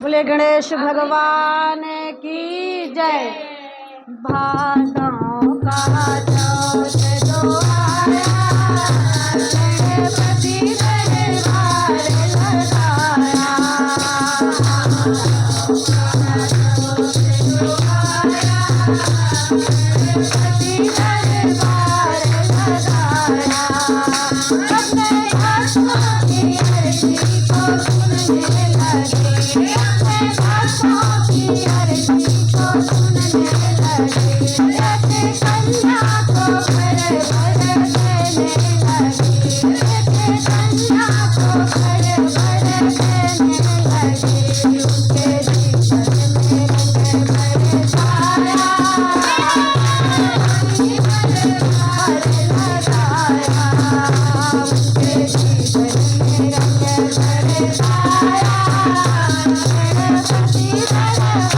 बोले गणेश भगवान की जय। भादों का चौथ जो आया, गणपति दरबार लगाया। गणपति दरबार लगाया। अपने भक्तों की अर्जी को सुनने लगे, अपने भक्तों की अर्जी को सुनने लगे। जैसे कन्या को भर भर देने लगे, जैसे कन्या को भर भर देने लगे। उनके जीवन में रंग बरसाया, दरबार लगाया। उनके जीवन में रंग बरसाया, गणपति दरबार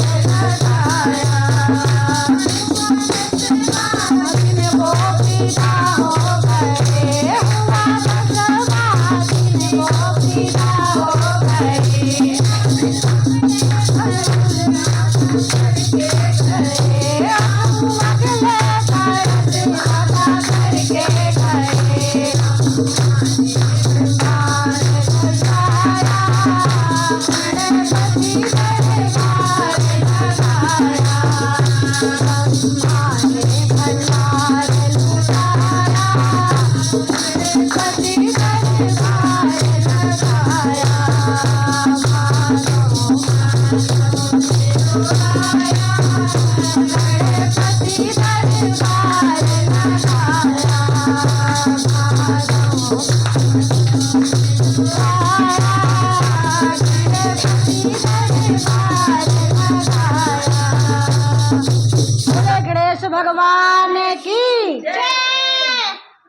लगाया। Thank you.